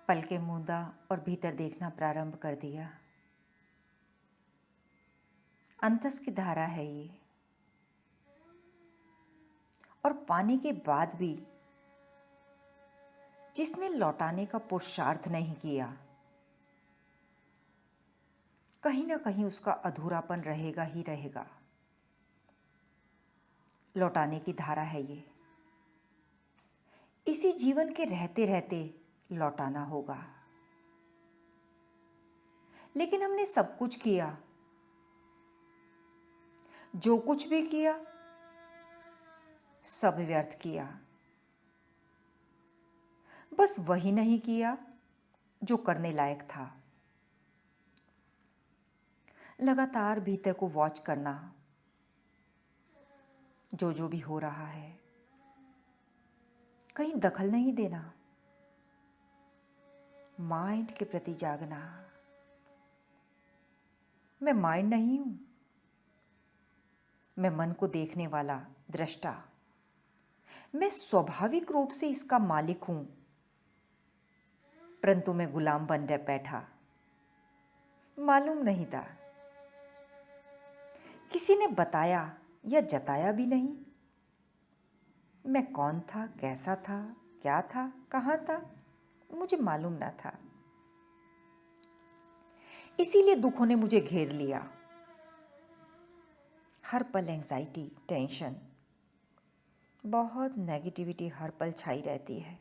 पलकें मूंदा और भीतर देखना प्रारंभ कर दिया। अंतस की धारा है ये, और पाने के बाद भी जिसने लौटाने का पुरुषार्थ नहीं किया, कहीं ना कहीं उसका अधूरापन रहेगा ही रहेगा। लौटाने की धारा है ये, इसी जीवन के रहते रहते लौटाना होगा। लेकिन हमने सब कुछ किया, जो कुछ भी किया सब व्यर्थ किया। बस वही नहीं किया जो करने लायक था। लगातार भीतर को वॉच करना, जो भी हो रहा है, कहीं दखल नहीं देना, माइंड के प्रति जागना। मैं माइंड नहीं हूं, मैं मन को देखने वाला दृष्टा। मैं स्वाभाविक रूप से इसका मालिक हूं, परंतु मैं गुलाम बन बैठा। मालूम नहीं था, किसी ने बताया या जताया भी नहीं। मैं कौन था, कैसा था, क्या था, कहां था, मुझे मालूम ना था। इसीलिए दुखों ने मुझे घेर लिया। हर पल एंजाइटी, टेंशन, बहुत नेगेटिविटी हर पल छाई रहती है।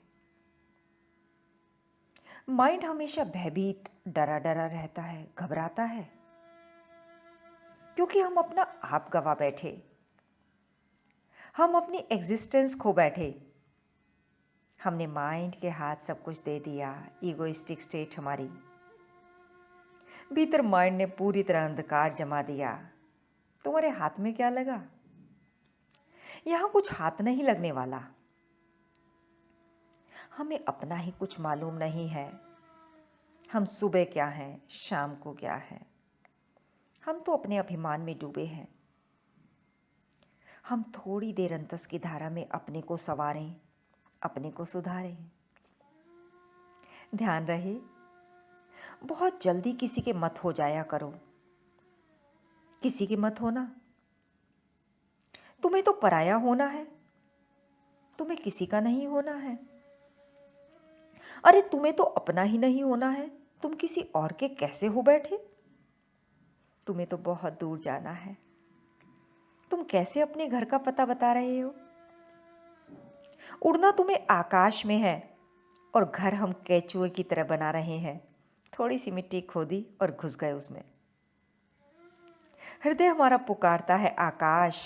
माइंड हमेशा भयभीत, डरा डरा रहता है, घबराता है, क्योंकि हम अपना आप गवा बैठे, हम अपनी एग्जिस्टेंस खो बैठे। हमने माइंड के हाथ सब कुछ दे दिया। ईगोइस्टिक स्टेट हमारी, भीतर माइंड ने पूरी तरह अंधकार जमा दिया। तुम्हारे हाथ में क्या लगा? यहां कुछ हाथ नहीं लगने वाला। हमें अपना ही कुछ मालूम नहीं है। हम सुबह क्या हैं, शाम को क्या है। हम तो अपने अभिमान में डूबे हैं। हम थोड़ी देर अंतस की धारा में अपने को संवारें, अपने को सुधारें। ध्यान रहे, बहुत जल्दी किसी के मत हो जाया करो। किसी के मत होना, तुम्हें तो पराया होना है, तुम्हें किसी का नहीं होना है। अरे तुम्हें तो अपना ही नहीं होना है, तुम किसी और के कैसे हो बैठे? तुम्हें तो बहुत दूर जाना है। तुम कैसे अपने घर का पता बता रहे हो? उड़ना तुम्हें आकाश में है, और घर हम केचुए की तरह बना रहे हैं। थोड़ी सी मिट्टी खोदी और घुस गए उसमें। हृदय हमारा पुकारता है आकाश,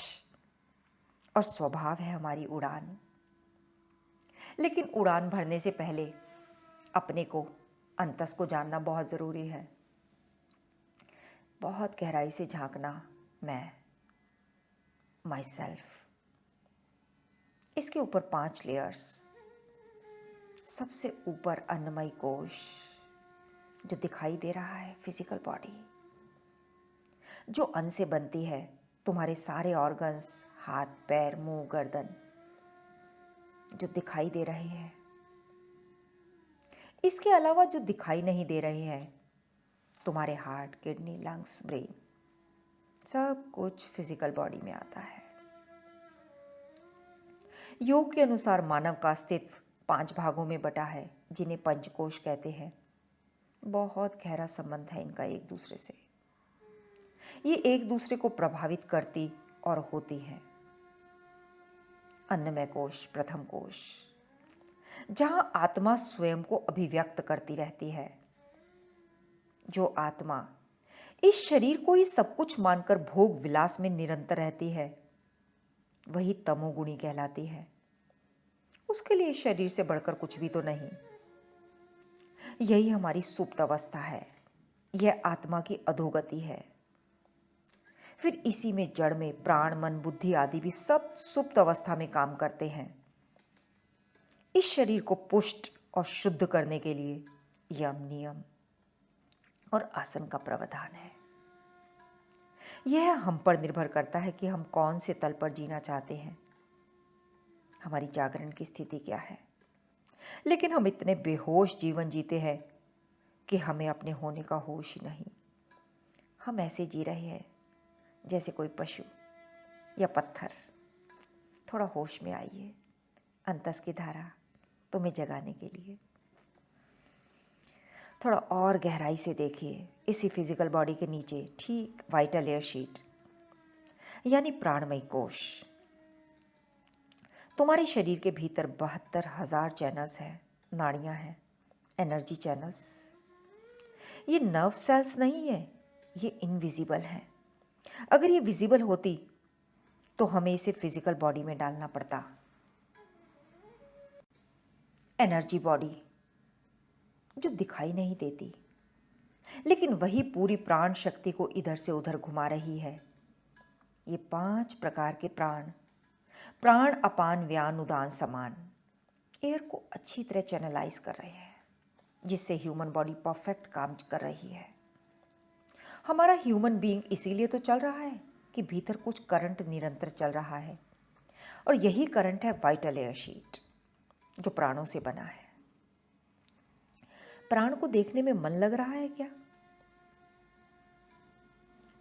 और स्वभाव है हमारी उड़ान। लेकिन उड़ान भरने से पहले अपने को, अंतस को जानना बहुत जरूरी है। बहुत गहराई से झांकना, मैं, माई सेल्फ। इसके ऊपर 5 लेयर्स। सबसे ऊपर अन्नमय कोश, जो दिखाई दे रहा है, फिजिकल बॉडी, जो अन्न से बनती है। तुम्हारे सारे ऑर्गन्स, हाथ, पैर, मुंह, गर्दन, जो दिखाई दे रहे हैं। इसके अलावा जो दिखाई नहीं दे रहे हैं, तुम्हारे हार्ट, किडनी, लंग्स, ब्रेन, सब कुछ फिजिकल बॉडी में आता है। योग के अनुसार मानव का अस्तित्व 5 भागों में बटा है, जिन्हें पंचकोश कहते हैं। बहुत गहरा संबंध है इनका एक दूसरे से। ये एक दूसरे को प्रभावित करती और होती हैं। अन्नमय कोश प्रथम कोश, जहां आत्मा स्वयं को अभिव्यक्त करती रहती है। जो आत्मा इस शरीर को ही सब कुछ मानकर भोग विलास में निरंतर रहती है, वही तमोगुणी कहलाती है। उसके लिए शरीर से बढ़कर कुछ भी तो नहीं। यही हमारी सुप्त अवस्था है, यह आत्मा की अधोगति है। फिर इसी में जड़ में प्राण, मन, बुद्धि आदि भी सब सुप्त अवस्था में काम करते हैं। इस शरीर को पुष्ट और शुद्ध करने के लिए यम, नियम और आसन का प्रावधान है। यह हम पर निर्भर करता है कि हम कौन से तल पर जीना चाहते हैं। हमारी जागरण की स्थिति क्या है? लेकिन हम इतने बेहोश जीवन जीते हैं कि हमें अपने होने का होश ही नहीं। हम ऐसे जी रहे हैं जैसे कोई पशु या पत्थर। थोड़ा होश में आइए, अंतस की धारा तुम्हें जगाने के लिए। थोड़ा और गहराई से देखिए इसी फिजिकल बॉडी के नीचे, ठीक वाइटल एयर शीट यानी प्राणमय कोश। तुम्हारे शरीर के भीतर 72,000 चैनल्स हैं, नाड़ियां हैं, एनर्जी चैनल्स। ये नर्व सेल्स नहीं है, ये इनविजिबल हैं। अगर ये विजिबल होती तो हमें इसे फिजिकल बॉडी में डालना पड़ता। एनर्जी बॉडी जो दिखाई नहीं देती, लेकिन वही पूरी प्राण शक्ति को इधर से उधर घुमा रही है। ये 5 प्रकार के प्राण, प्राण अपान व्यान उदान समान, एयर को अच्छी तरह चैनलाइज कर रहे हैं, जिससे ह्यूमन बॉडी परफेक्ट काम कर रही है। हमारा ह्यूमन बीइंग इसीलिए तो चल रहा है कि भीतर कुछ करंट निरंतर चल रहा है, और यही करंट है वाइटल एयर शीट जो प्राणों से बना है। प्राण को देखने में मन लग रहा है क्या?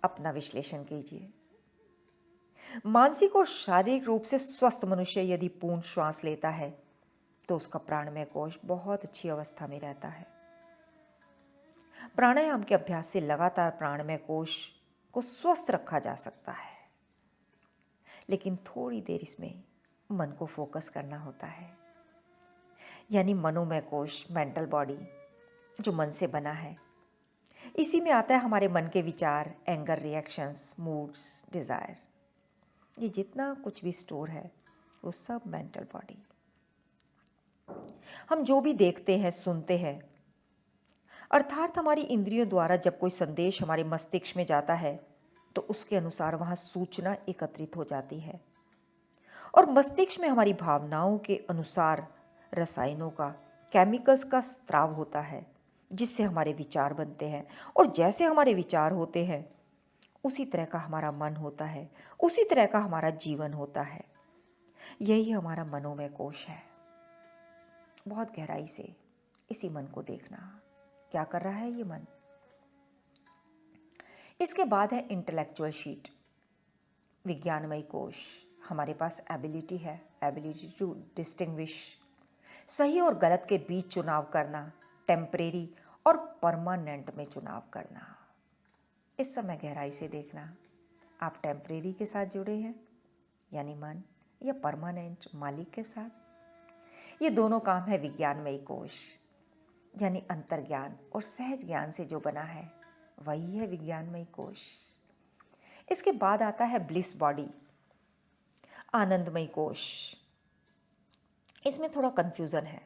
अपना विश्लेषण कीजिए। मानसिक और शारीरिक रूप से स्वस्थ मनुष्य यदि पूर्ण श्वास लेता है तो उसका प्राणमय कोश बहुत अच्छी अवस्था में रहता है। प्राणायाम के अभ्यास से लगातार प्राणमय कोश को स्वस्थ रखा जा सकता है, लेकिन थोड़ी देर इसमें मन को फोकस करना होता है। यानी मनोमय कोश, मेंटल बॉडी जो मन से बना है, इसी में आता है हमारे मन के विचार, एंगर रिएक्शंस, मूड्स, डिजायर। ये जितना कुछ भी स्टोर है वो सब मेंटल बॉडी। हम जो भी देखते हैं, सुनते हैं, अर्थात हमारी इंद्रियों द्वारा जब कोई संदेश हमारे मस्तिष्क में जाता है तो उसके अनुसार वहां सूचना एकत्रित हो जाती है, और मस्तिष्क में हमारी भावनाओं के अनुसार रसायनों का, केमिकल्स का स्त्राव होता है, जिससे हमारे विचार बनते हैं। और जैसे हमारे विचार होते हैं उसी तरह का हमारा मन होता है, उसी तरह का हमारा जीवन होता है। यही हमारा मनोमय कोश है। बहुत गहराई से इसी मन को देखना, क्या कर रहा है ये मन। इसके बाद है इंटेलेक्चुअल शीट, विज्ञानमय कोश। हमारे पास एबिलिटी टू डिस्टिंग्विश, सही और गलत के बीच चुनाव करना, टेम्परेरी और परमानेंट में चुनाव करना। इस समय गहराई से देखना, आप टेम्परेरी के साथ जुड़े हैं यानी मन, या परमानेंट मालिक के साथ। ये दोनों काम है विज्ञानमय कोश, यानी अंतर्ज्ञान और सहज ज्ञान से जो बना है वही है विज्ञानमय कोश। इसके बाद आता है ब्लिस बॉडी, आनंदमय कोश। इसमें थोड़ा कंफ्यूजन है।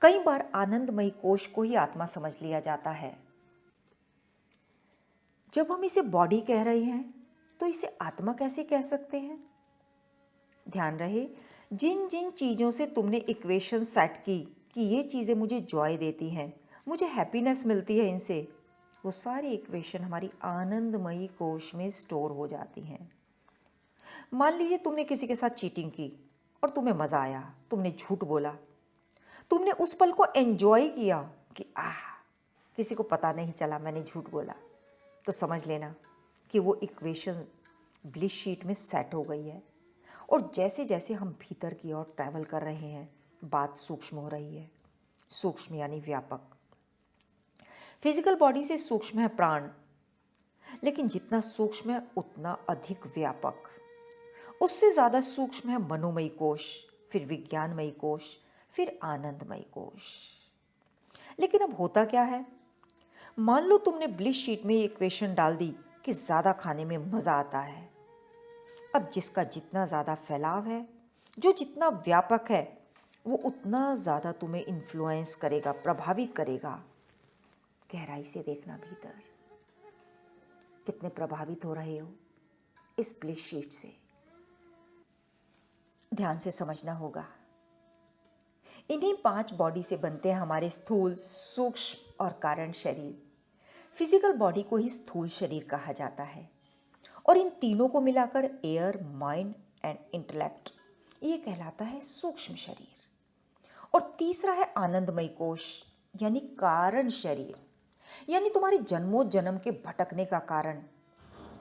कई बार आनंदमय कोश को ही आत्मा समझ लिया जाता है। जब हम इसे बॉडी कह रहे हैं तो इसे आत्मा कैसे कह सकते हैं? ध्यान रहे, जिन जिन चीजों से तुमने इक्वेशन सेट की कि ये चीजें मुझे जॉय देती हैं, मुझे हैप्पीनेस मिलती है इनसे, वो सारी इक्वेशन हमारी आनंदमयी कोश में स्टोर हो जाती हैं। मान लीजिए तुमने किसी के साथ चीटिंग की और तुम्हें मजा आया, तुमने झूठ बोला, तुमने उस पल को एंजॉय किया कि किसी को पता नहीं चला मैंने झूठ बोला, तो समझ लेना कि वो इक्वेशन ब्लिस शीट में सेट हो गई है। और जैसे जैसे हम भीतर की ओर ट्रैवल कर रहे हैं, बात सूक्ष्म हो रही है। सूक्ष्म यानी व्यापक। फिजिकल बॉडी से सूक्ष्म है प्राण, लेकिन जितना सूक्ष्म है उतना अधिक व्यापक। उससे ज्यादा सूक्ष्म है मनोमय कोश, फिर विज्ञानमय कोश, फिर आनंदमय कोश। लेकिन अब होता क्या है, मान लो तुमने ब्लिस शीट में इक्वेशन डाल दी कि ज्यादा खाने में मजा आता है। अब जिसका जितना ज्यादा फैलाव है, जो जितना व्यापक है, वो उतना ज्यादा तुम्हें इन्फ्लुएंस करेगा, प्रभावित करेगा। गहराई से देखना भीतर, कितने प्रभावित हो रहे हो इस ब्लिस शीट से, ध्यान से समझना होगा। इन्हीं 5 बॉडी से बनते हैं हमारे स्थूल, सूक्ष्म और कारण शरीर। फिजिकल बॉडी को ही स्थूल शरीर कहा जाता है, और इन तीनों को मिलाकर एयर, माइंड एंड इंटेलेक्ट, ये कहलाता है सूक्ष्म शरीर। और तीसरा है आनंदमयी कोश, यानी कारण शरीर, यानी तुम्हारे जन्मों जन्म के भटकने का कारण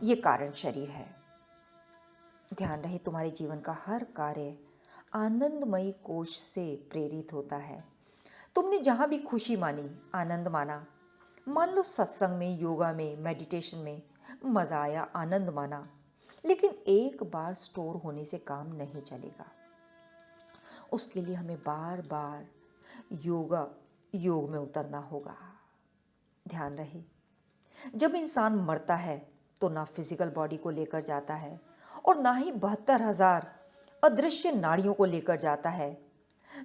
ये कारण शरीर है। ध्यान रहे तुम्हारे जीवन का हर कार्य आनंदमयी कोश से प्रेरित होता है। तुमने जहां भी खुशी मानी, आनंद माना, मान लो सत्संग में, योगा में, मेडिटेशन में मजा आया, आनंद माना, लेकिन एक बार स्टोर होने से काम नहीं चलेगा। उसके लिए हमें बार बार योग में उतरना होगा। ध्यान रहे, जब इंसान मरता है तो ना फिजिकल बॉडी को लेकर जाता है और ना ही 72,000 अदृश्य नाड़ियों को लेकर जाता है,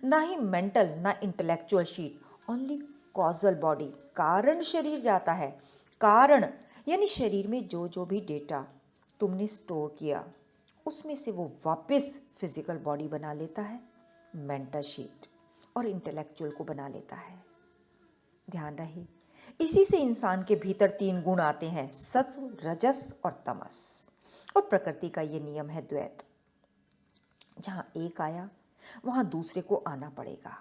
ना ही मेंटल ना intellectual sheet, only causal body, कारण शरीर जाता है। कारण यानी शरीर में जो जो भी डेटा तुमने स्टोर किया उसमें से वो वापस फिजिकल बॉडी बना लेता है, मेंटल शीट और इंटेलेक्चुअल को बना लेता है। ध्यान रहे, इसी से इंसान के भीतर 3 गुण आते हैं, सत्व, रजस और तमस। और प्रकृति का ये नियम है द्वैत। जहां एक आया वहां दूसरे को आना पड़ेगा।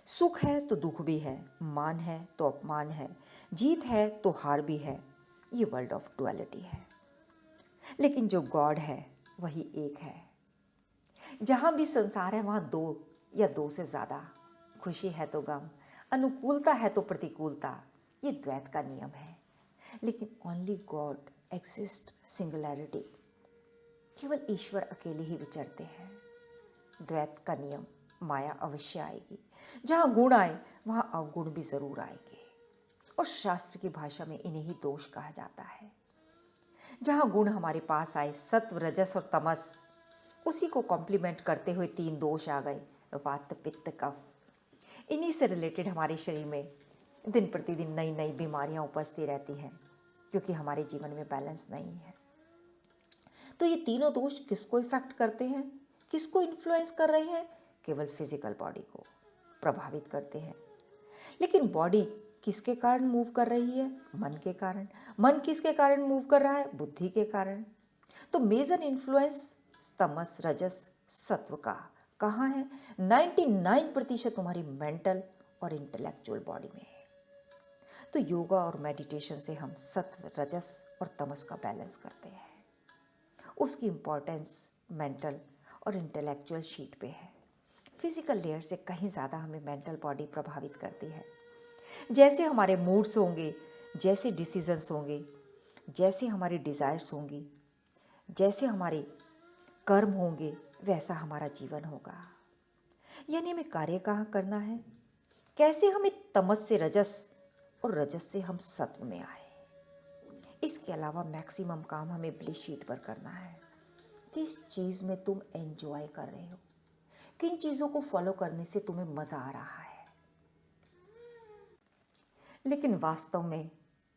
सुख है तो दुख भी है, मान है तो अपमान है, जीत है तो हार भी है। ये वर्ल्ड ऑफ डुअलिटी है। लेकिन जो गॉड है वही एक है। जहां भी संसार है वहां 2 या 2 से ज्यादा, खुशी है तो गम, अनुकूलता है तो प्रतिकूलता, ये द्वैत का नियम है। लेकिन ओनली गॉड एग्जिस्ट, सिंगुलैरिटी, केवल ईश्वर अकेले ही विचरते हैं। द्वैत का नियम, माया अवश्य आएगी। जहां गुण आए वहां अवगुण भी जरूर आएंगे। और शास्त्र की भाषा में इन्हें ही दोष कहा जाता है। जहां गुण हमारे पास आए, सत्व, रजस और तमस, उसी को कॉम्प्लीमेंट करते हुए 3 दोष आ गए, वात, पित्त, कफ। इन्हीं से रिलेटेड हमारे शरीर में दिन प्रतिदिन नई नई बीमारियां उपजती रहती हैं, क्योंकि हमारे जीवन में बैलेंस नहीं है। तो ये तीनों दोष किसको इफेक्ट करते हैं, किसको इन्फ्लुएंस कर रहे हैं? केवल फिजिकल बॉडी को प्रभावित करते हैं। लेकिन बॉडी किसके कारण मूव कर रही है? मन के कारण। मन किसके कारण मूव कर रहा है? बुद्धि के कारण। तो मेजर इन्फ्लुएंस तमस, रजस, सत्व का कहाँ है? 99% तुम्हारी मेंटल और इंटेलेक्चुअल बॉडी में है। तो योगा और मेडिटेशन से हम सत्व, रजस और तमस का बैलेंस करते हैं। उसकी इंपॉर्टेंस मेंटल और इंटेलेक्चुअल शीट पे है। फिजिकल लेयर से कहीं ज़्यादा हमें मेंटल बॉडी प्रभावित करती है। जैसे हमारे मूड्स होंगे, जैसे डिसीजंस होंगे, जैसे हमारी डिज़ायर्स होंगी, जैसे हमारे कर्म होंगे, वैसा हमारा जीवन होगा। यानी हमें कार्य कहाँ करना है, कैसे हमें तमस से रजस और रजस से हम सत्व में आए। इसके अलावा मैक्सिमम काम हमें ब्लिस शीट पर करना है। किस चीज़ में तुम एंजॉय कर रहे हो, किन चीज़ों को फॉलो करने से तुम्हें मज़ा आ रहा है। लेकिन वास्तव में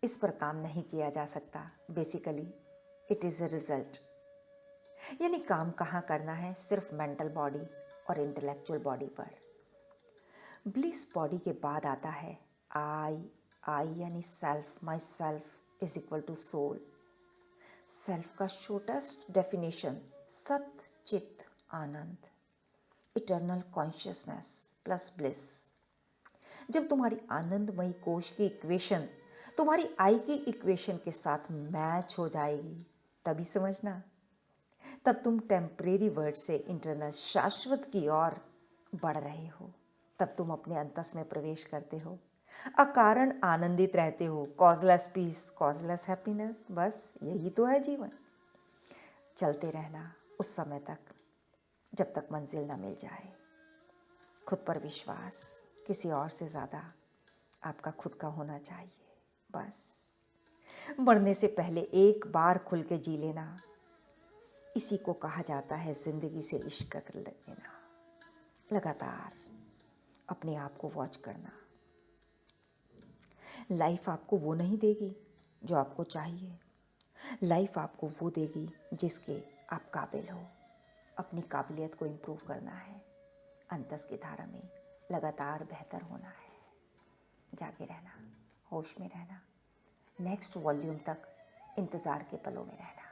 इस पर काम नहीं किया जा सकता। Basically it is a result. यानी काम कहाँ करना है? सिर्फ मेंटल बॉडी और इंटेलेक्चुअल बॉडी पर। ब्लिस बॉडी के बाद आता है आई यानी self, my self is equal to soul. Self का शॉर्टेस्ट डेफिनेशन सत, चित, आनंद, इटर्नल कॉन्शियसनेस प्लस ब्लिस। जब तुम्हारी आनंदमयी कोश की इक्वेशन तुम्हारी आई की इक्वेशन के साथ मैच हो जाएगी, तभी समझना, तब तुम टेम्परेरी वर्ड से इंटरनल शाश्वत की ओर बढ़ रहे हो। तब तुम अपने अंतस में प्रवेश करते हो, अकारण आनंदित रहते हो। कॉजलेस पीस, कॉजलेस हैप्पीनेस, बस यही तो है जीवन। चलते रहना उस समय तक जब तक मंजिल ना मिल जाए। खुद पर विश्वास किसी और से ज़्यादा आपका खुद का होना चाहिए। बस मरने से पहले एक बार खुल के जी लेना, इसी को कहा जाता है जिंदगी से इश्क कर लेना। लगातार अपने आप को वॉच करना। लाइफ आपको वो नहीं देगी जो आपको चाहिए, लाइफ आपको वो देगी जिसके आप काबिल हो। अपनी काबिलियत को इम्प्रूव करना है, अंतस की धारा में लगातार बेहतर होना है। जागे रहना, होश में रहना, नेक्स्ट वॉल्यूम तक इंतज़ार के पलों में रहना।